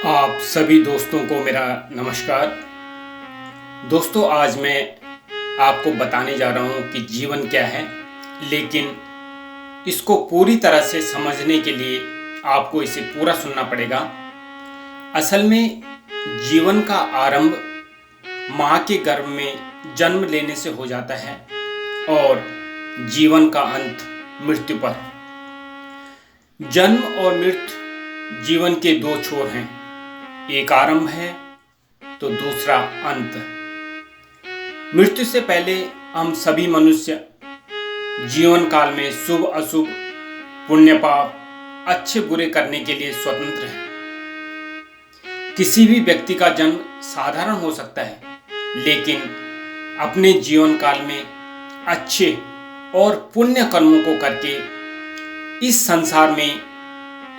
आप सभी दोस्तों को मेरा नमस्कार। दोस्तों, आज मैं आपको बताने जा रहा हूँ कि जीवन क्या है, लेकिन इसको पूरी तरह से समझने के लिए आपको इसे पूरा सुनना पड़ेगा। असल में जीवन का आरंभ माँ के गर्भ में जन्म लेने से हो जाता है और जीवन का अंत मृत्यु पर। जन्म और मृत्यु जीवन के दो छोर हैं, एक आरंभ है तो दूसरा अंत। मृत्यु से पहले हम सभी मनुष्य जीवन काल में शुभ अशुभ, पुण्य पाप, अच्छे बुरे करने के लिए स्वतंत्र हैं। किसी भी व्यक्ति का जन्म साधारण हो सकता है, लेकिन अपने जीवन काल में अच्छे और पुण्य कर्मों को करके इस संसार में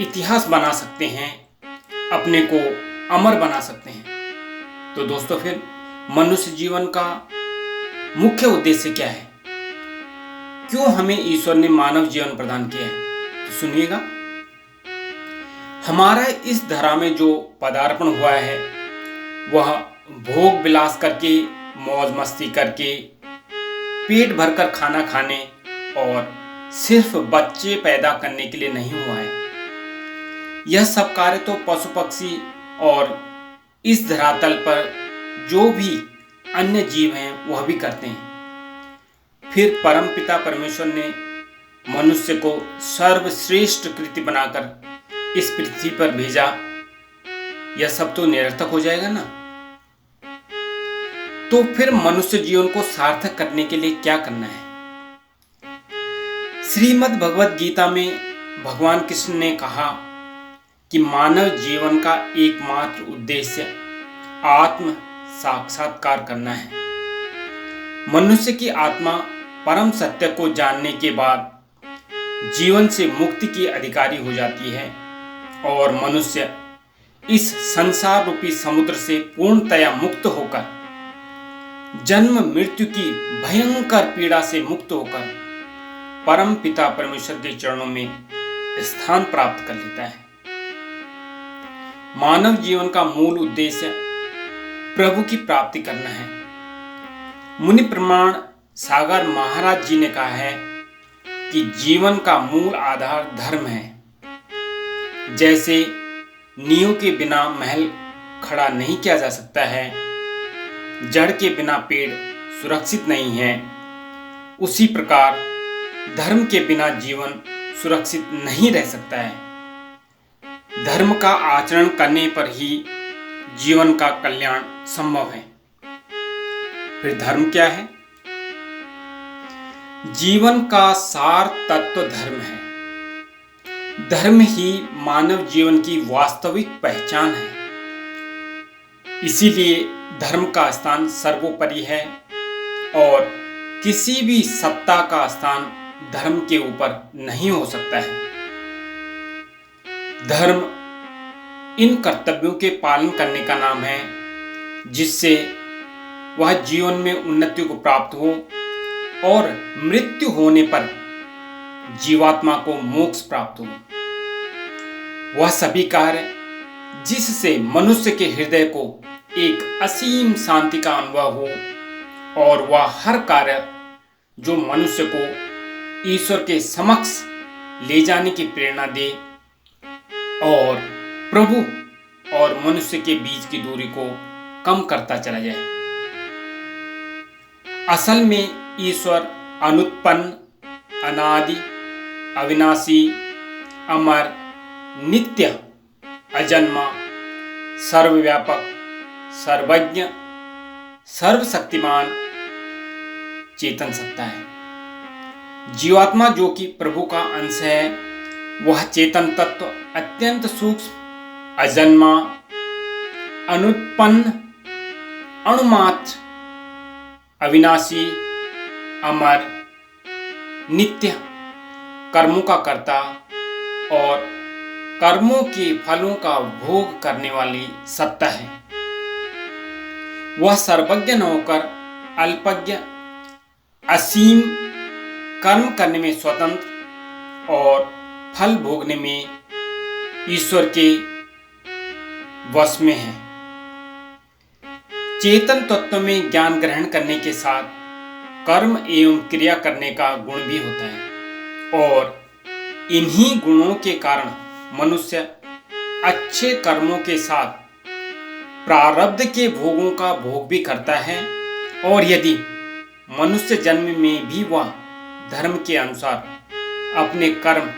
इतिहास बना सकते हैं, अपने को अमर बना सकते हैं। तो दोस्तों, फिर मनुष्य जीवन का मुख्य उद्देश्य क्या है? क्यों हमें ईश्वर ने मानव जीवन प्रदान किया है? तो सुनिएगा। हमारा इस धरा में जो पदार्पण हुआ है वह भोग विलास करके, मौज मस्ती करके, पेट भरकर खाना खाने और सिर्फ बच्चे पैदा करने के लिए नहीं हुआ है। यह सब कार्य तो पशु पक्षी और इस धरातल पर जो भी अन्य जीव हैं वह भी करते हैं। फिर परमपिता परमेश्वर ने मनुष्य को सर्वश्रेष्ठ कृति बनाकर इस पृथ्वी पर भेजा। यह सब तो निरर्थक हो जाएगा ना। तो फिर मनुष्य जीवन को सार्थक करने के लिए क्या करना है? श्रीमद् भगवद गीता में भगवान कृष्ण ने कहा कि मानव जीवन का एकमात्र उद्देश्य आत्म साक्षात्कार करना है। मनुष्य की आत्मा परम सत्य को जानने के बाद जीवन से मुक्ति की अधिकारी हो जाती है और मनुष्य इस संसार रूपी समुद्र से पूर्णतया मुक्त होकर, जन्म मृत्यु की भयंकर पीड़ा से मुक्त होकर परम पिता परमेश्वर के चरणों में स्थान प्राप्त कर लेता है। मानव जीवन का मूल उद्देश्य प्रभु की प्राप्ति करना है। मुनि प्रमाण सागर महाराज जी ने कहा है कि जीवन का मूल आधार धर्म है। जैसे नींव के बिना महल खड़ा नहीं किया जा सकता है, जड़ के बिना पेड़ सुरक्षित नहीं है, उसी प्रकार धर्म के बिना जीवन सुरक्षित नहीं रह सकता है। धर्म का आचरण करने पर ही जीवन का कल्याण संभव है। फिर धर्म क्या है? जीवन का सार तत्व धर्म है। धर्म ही मानव जीवन की वास्तविक पहचान है। इसीलिए धर्म का स्थान सर्वोपरि है और किसी भी सत्ता का स्थान धर्म के ऊपर नहीं हो सकता है। धर्म इन कर्तव्यों के पालन करने का नाम है जिससे वह जीवन में उन्नति को प्राप्त हो और मृत्यु होने पर जीवात्मा को मोक्ष प्राप्त हो। वह सभी कार्य जिससे मनुष्य के हृदय को एक असीम शांति का अनुभव हो और वह हर कार्य जो मनुष्य को ईश्वर के समक्ष ले जाने की प्रेरणा दे और प्रभु और मनुष्य के बीच की दूरी को कम करता चला जाए। असल में ईश्वर अनुत्पन्न, अनादि, अविनाशी, अमर, नित्य, अजन्मा, सर्वव्यापक, सर्वज्ञ, सर्वशक्तिमान चेतन सत्ता है। जीवात्मा जो कि प्रभु का अंश है, वह चेतन तत्व अत्यंत सूक्ष्म, अजन्मा, अनुत्पन्न, अणुमात्र, अविनाशी, अमर, नित्य, कर्मों का कर्ता और कर्मों के फलों का भोग करने वाली सत्ता है। वह सर्वज्ञ न होकर अल्पज्ञ, असीम, कर्म करने में स्वतंत्र और फल भोगने में ईश्वर के वश में है। चेतन तत्व में ज्ञान ग्रहण करने के साथ कर्म एवं क्रिया करने का गुण भी होता है और इन्हीं गुणों के कारण मनुष्य अच्छे कर्मों के साथ प्रारब्ध के भोगों का भोग भी करता है। और यदि मनुष्य जन्म में भी वह धर्म के अनुसार अपने कर्म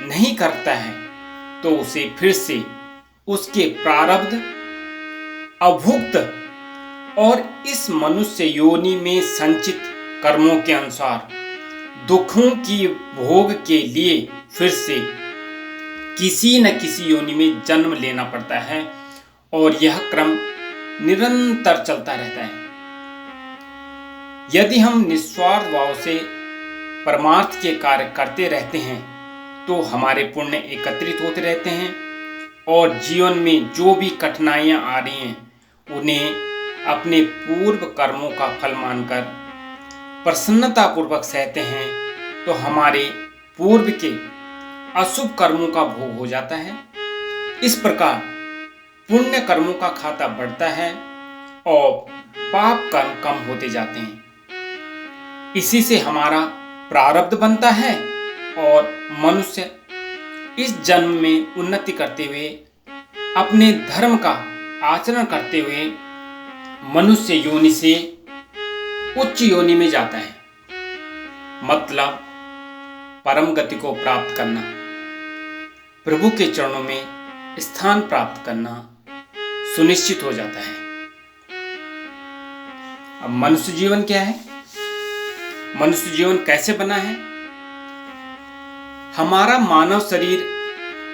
नहीं करता है तो उसे फिर से उसके प्रारब्ध अभुक्त और इस मनुष्य योनि में संचित कर्मों के अनुसार दुखों की भोग के लिए फिर से किसी न किसी योनि में जन्म लेना पड़ता है और यह क्रम निरंतर चलता रहता है। यदि हम निस्वार्थ भाव से परमार्थ के कार्य करते रहते हैं तो हमारे पुण्य एकत्रित होते रहते हैं और जीवन में जो भी कठिनाइयां आ रही हैं उन्हें अपने पूर्व कर्मों का फल मानकर प्रसन्नतापूर्वक सहते हैं तो हमारे पूर्व के अशुभ कर्मों का भोग हो जाता है। इस प्रकार पुण्य कर्मों का खाता बढ़ता है और पाप कर्म कम होते जाते हैं। इसी से हमारा प्रारब्ध बनता है और मनुष्य इस जन्म में उन्नति करते हुए अपने धर्म का आचरण करते हुए मनुष्य योनि से उच्च योनि में जाता है, मतलब परम गति को प्राप्त करना, प्रभु के चरणों में स्थान प्राप्त करना सुनिश्चित हो जाता है। अब मनुष्य जीवन क्या है? मनुष्य जीवन कैसे बना है? हमारा मानव शरीर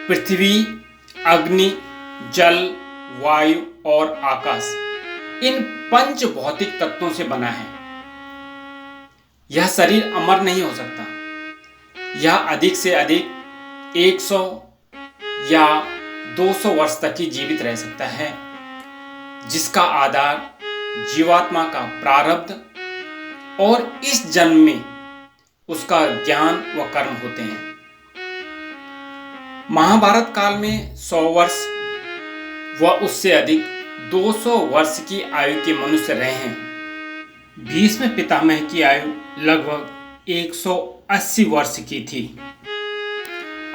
पृथ्वी, अग्नि, जल, वायु और आकाश इन पंच भौतिक तत्वों से बना है। यह शरीर अमर नहीं हो सकता। यह अधिक से अधिक 100 या 200 वर्ष तक ही जीवित रह सकता है, जिसका आधार जीवात्मा का प्रारब्ध और इस जन्म में उसका ज्ञान व कर्म होते हैं। महाभारत काल में 100 वर्ष व उससे अधिक 200 वर्ष की आयु के मनुष्य रहे हैं। भीष्म पितामह की आयु लगभग 180 वर्ष की थी।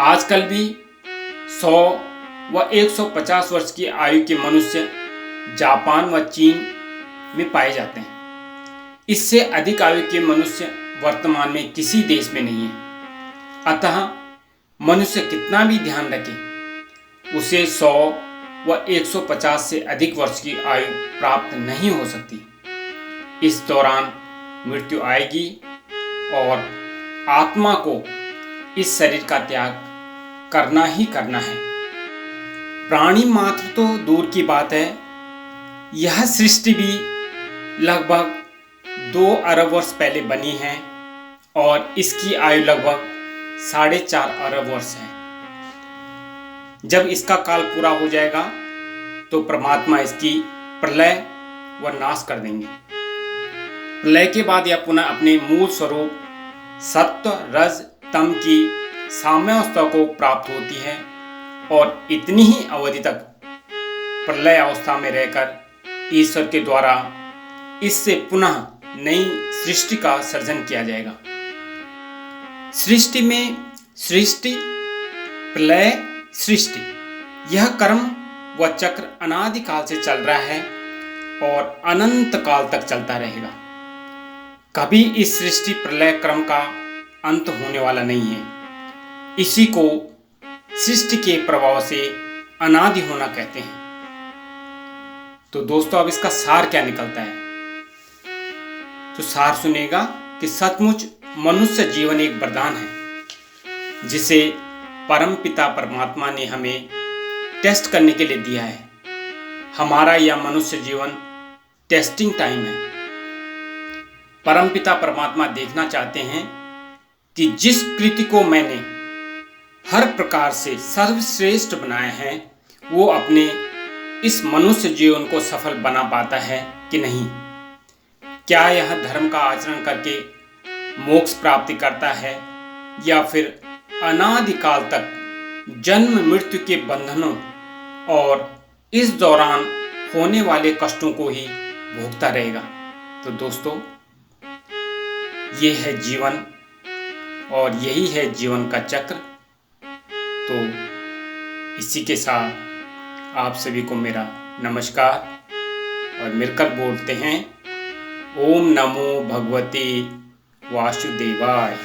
आजकल भी 100 व 150 वर्ष की आयु के मनुष्य जापान व चीन में पाए जाते हैं। इससे अधिक आयु के मनुष्य वर्तमान में किसी देश में नहीं है। अतः मनुष्य कितना भी ध्यान रखे, उसे 100 व 150 से अधिक वर्ष की आयु प्राप्त नहीं हो सकती। इस दौरान मृत्यु आएगी और आत्मा को इस शरीर का त्याग करना ही करना है। प्राणी मात्र तो दूर की बात है, यह सृष्टि भी लगभग 2 अरब वर्ष पहले बनी है और इसकी आयु लगभग 4.5 अरब वर्ष है। जब इसका काल पूरा हो जाएगा तो परमात्मा इसकी प्रलय व नाश कर देंगे। प्रलय के बाद यह पुनः अपने मूल स्वरूप सत्व, रज, तम की साम्यावस्था को प्राप्त होती है और इतनी ही अवधि तक प्रलय अवस्था में रहकर ईश्वर के द्वारा इससे पुनः नई सृष्टि का सर्जन किया जाएगा। सृष्टि में सृष्टि, प्रलय, सृष्टि, यह कर्म व चक्र अनादिकाल से चल रहा है और अनंत काल तक चलता रहेगा। कभी इस सृष्टि प्रलय क्रम का अंत होने वाला नहीं है। इसी को सृष्टि के प्रभाव से अनादि होना कहते हैं। तो दोस्तों, अब इसका सार क्या निकलता है? तो सार सुनेगा कि सचमुच मनुष्य जीवन एक वरदान है जिसे परम पिता परमात्मा ने हमें टेस्ट करने के लिए दिया है। हमारा यह मनुष्य जीवन टेस्टिंग टाइम है। परम पिता परमात्मा देखना चाहते हैं कि जिस कृति को मैंने हर प्रकार से सर्वश्रेष्ठ बनाया है वो अपने इस मनुष्य जीवन को सफल बना पाता है कि नहीं। क्या यह धर्म का आचरण करके मोक्ष प्राप्ति करता है या फिर अनादिकाल तक जन्म मृत्यु के बंधनों और इस दौरान होने वाले कष्टों को ही भोगता रहेगा। तो दोस्तों, ये है जीवन और यही है जीवन का चक्र। तो इसी के साथ आप सभी को मेरा नमस्कार और मिलकर बोलते हैं ओम नमो भगवते वासुदेवाय।